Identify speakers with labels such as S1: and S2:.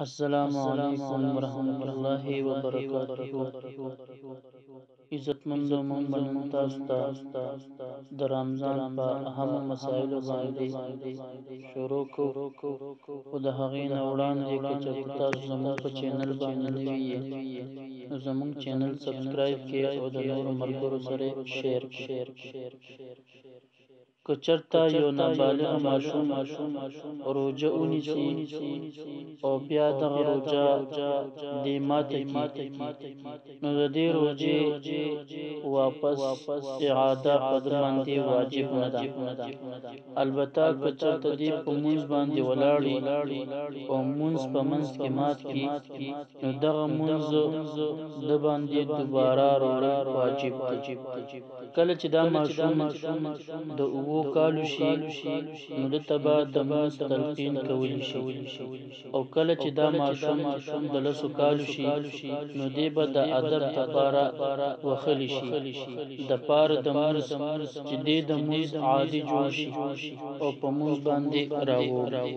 S1: السلام علیکم ورحمۃ اللہ وبرکاتہ عزتمندو مونږ نن تاسو ته د رمضان په اهمو مسایلو باندې شروع کوو خو د هغې نه وړاندې که چېرته تاسو زموږ په چینل باندې نوي یې نو زموږ چینل سبسکرایب کړئ او د نورو ملګرو سره شیر کړئ. که چېرته یو نابالغ ماشوم روژه ونیسي او بیا دغه روژه دې ماته کړي نو د دې روژې واپس اعاده په ده باندې واجب نه ده. البته که چېرته دې په مونځ باندې ولاړ او مونځ په منځ کې مات کړي نو دغه مونځ ده باندې دوباره راوړل واجب دي. کله چې دا ماشوم د 7 کالو شي نو دته به د مونځ تلقین کولی شي، او کله چې دا ماشوم د 10 کالو شي نو دی به د ادب دپاره وښلی شي، دپاره د مونځ چې دی د مونځ عادي جوړ شي او په مونځ باندې راووږدي.